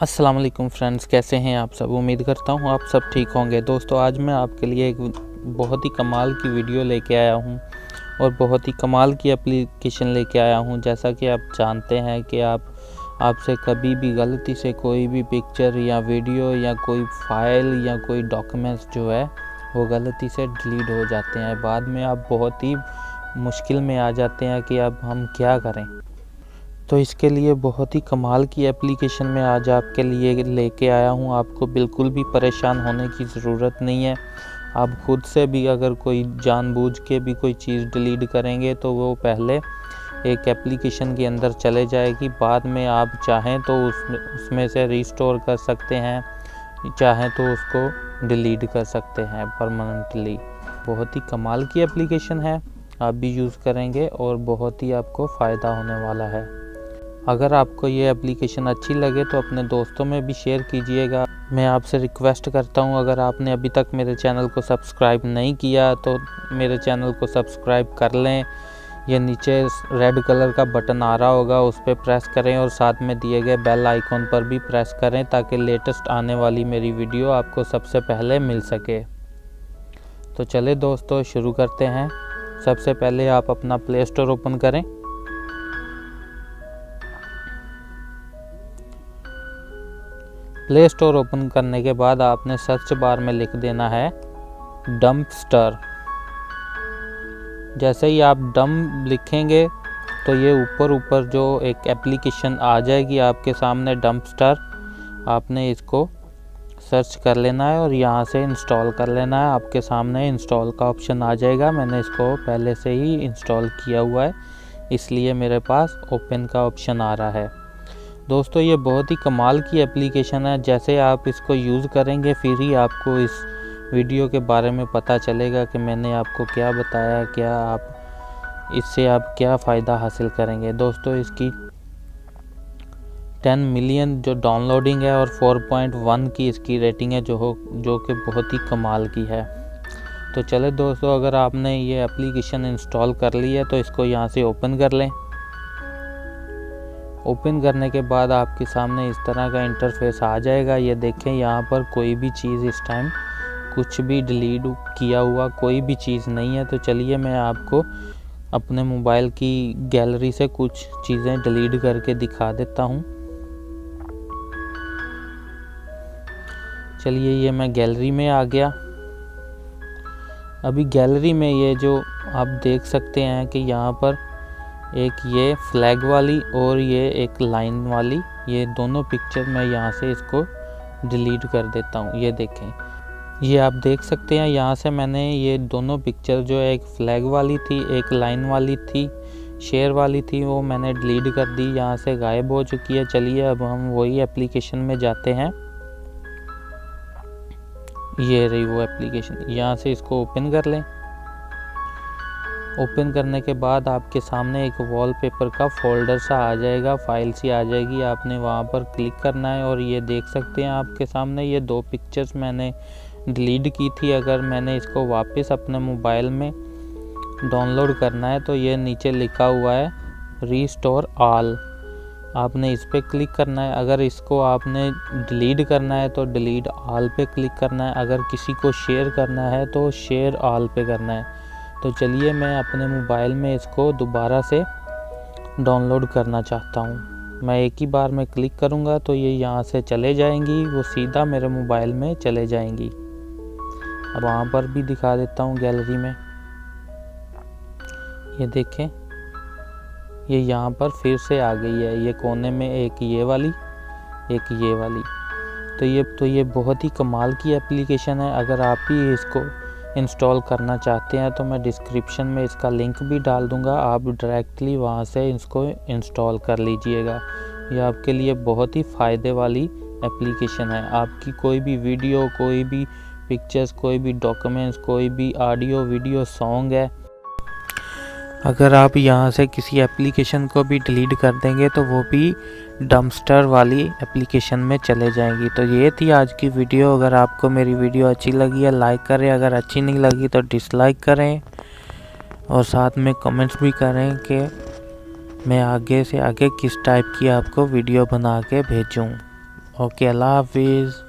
अस्सलाम वालेकुम फ्रेंड्स, कैसे हैं आप सब। उम्मीद करता हूँ आप सब ठीक होंगे। दोस्तों, आज मैं आपके लिए एक बहुत ही कमाल की वीडियो लेके आया हूँ और बहुत ही कमाल की एप्लीकेशन लेके आया हूँ। जैसा कि आप जानते हैं कि आपसे कभी भी गलती से कोई भी पिक्चर या वीडियो या कोई फाइल या कोई डॉक्यूमेंट्स जो है वो गलती से डिलीट हो जाते हैं। बाद में आप बहुत ही मुश्किल में आ जाते हैं कि अब हम क्या करें। तो इसके लिए बहुत ही कमाल की एप्लीकेशन मैं आज आपके लिए लेके आया हूँ। आपको बिल्कुल भी परेशान होने की ज़रूरत नहीं है। आप खुद से भी अगर कोई जानबूझ के भी कोई चीज़ डिलीट करेंगे तो वो पहले एक एप्लीकेशन के अंदर चले जाएगी। बाद में आप चाहें तो उसमें से रिस्टोर कर सकते हैं, चाहें तो उसको डिलीट कर सकते हैं परमानेंटली। बहुत ही कमाल की एप्लीकेशन है, आप भी यूज़ करेंगे और बहुत ही आपको फ़ायदा होने वाला है। अगर आपको ये एप्लीकेशन अच्छी लगे तो अपने दोस्तों में भी शेयर कीजिएगा। मैं आपसे रिक्वेस्ट करता हूँ, अगर आपने अभी तक मेरे चैनल को सब्सक्राइब नहीं किया तो मेरे चैनल को सब्सक्राइब कर लें। ये नीचे रेड कलर का बटन आ रहा होगा, उस पर प्रेस करें और साथ में दिए गए बेल आइकॉन पर भी प्रेस करें ताकि लेटेस्ट आने वाली मेरी वीडियो आपको सबसे पहले मिल सके। तो चले दोस्तों, शुरू करते हैं। सबसे पहले आप अपना प्ले स्टोर ओपन करें। प्ले स्टोर ओपन करने के बाद आपने सर्च बार में लिख देना है डंपस्टर। जैसे ही आप डंप लिखेंगे तो ये ऊपर जो एक एप्लीकेशन आ जाएगी आपके सामने डंपस्टर। आपने इसको सर्च कर लेना है और यहाँ से इंस्टॉल कर लेना है। आपके सामने इंस्टॉल का ऑप्शन आ जाएगा। मैंने इसको पहले से ही इंस्टॉल किया हुआ है, इसलिए मेरे पास ओपन का ऑप्शन आ रहा है। दोस्तों, ये बहुत ही कमाल की एप्लीकेशन है। जैसे आप इसको यूज़ करेंगे फिर ही आपको इस वीडियो के बारे में पता चलेगा कि मैंने आपको क्या बताया, इससे आप क्या फ़ायदा हासिल करेंगे। दोस्तों, इसकी 10 मिलियन जो डाउनलोडिंग है और 4.1 की इसकी रेटिंग है जो कि बहुत ही कमाल की है। तो चले दोस्तों, अगर आपने ये एप्लीकेशन इंस्टॉल कर ली है तो इसको यहाँ से ओपन कर लें। ओपन करने के बाद आपके सामने इस तरह का इंटरफेस आ जाएगा। ये देखें, यहाँ पर कोई भी चीज़ इस टाइम कुछ भी डिलीट किया हुआ कोई भी चीज़ नहीं है। तो चलिए मैं आपको अपने मोबाइल की गैलरी से कुछ चीज़ें डिलीट करके दिखा देता हूँ। चलिए, ये मैं गैलरी में आ गया। अभी गैलरी में ये जो आप देख सकते हैं कि यहाँ पर एक ये फ्लैग वाली और ये एक लाइन वाली, ये दोनों पिक्चर मैं यहाँ से इसको डिलीट कर देता हूँ। ये देखें, ये आप देख सकते हैं यहाँ से मैंने ये दोनों पिक्चर जो एक फ्लैग वाली थी, एक लाइन वाली थी, शेयर वाली थी, वो मैंने डिलीट कर दी, यहाँ से गायब हो चुकी है। चलिए अब हम वही एप्लीकेशन में जाते हैं। ये रही वो एप्लीकेशन, यहाँ से इसको ओपन कर लें। ओपन करने के बाद आपके सामने एक वॉलपेपर का फोल्डर सा आ जाएगा, फाइल सी आ जाएगी। आपने वहाँ पर क्लिक करना है और ये देख सकते हैं आपके सामने ये 2 पिक्चर्स मैंने डिलीट की थी। अगर मैंने इसको वापस अपने मोबाइल में डाउनलोड करना है तो ये नीचे लिखा हुआ है रिस्टोर ऑल। आपने इस पर क्लिक करना है। अगर इसको आपने डिलीट करना है तो डिलीट ऑल पे क्लिक करना है। अगर किसी को शेयर करना है तो शेयर ऑल पे करना है। तो चलिए मैं अपने मोबाइल में इसको दोबारा से डाउनलोड करना चाहता हूँ। मैं एक ही बार में क्लिक करूँगा तो ये यहाँ से चले जाएंगी, वो सीधा मेरे मोबाइल में चले जाएंगी। अब वहाँ पर भी दिखा देता हूँ गैलरी में। ये देखें, ये यहाँ पर फिर से आ गई है। ये कोने में एक ये वाली, एक ये वाली। तो ये बहुत ही कमाल की एप्लीकेशन है। अगर आप भी इसको इंस्टॉल करना चाहते हैं तो मैं डिस्क्रिप्शन में इसका लिंक भी डाल दूंगा, आप डायरेक्टली वहां से इसको इंस्टॉल कर लीजिएगा। ये आपके लिए बहुत ही फ़ायदे वाली एप्लीकेशन है। आपकी कोई भी वीडियो, कोई भी पिक्चर्स, कोई भी डॉक्यूमेंट्स, कोई भी ऑडियो वीडियो सॉन्ग है, अगर आप यहाँ से किसी एप्लीकेशन को भी डिलीट कर देंगे तो वो भी डंपस्टर वाली एप्लीकेशन में चले जाएंगी। तो ये थी आज की वीडियो। अगर आपको मेरी वीडियो अच्छी लगी है लाइक करें, अगर अच्छी नहीं लगी तो डिसलाइक करें और साथ में कमेंट्स भी करें कि मैं आगे से आगे किस टाइप की आपको वीडियो बना के भेजूँ। ओके, अल्लाह हाफिज़।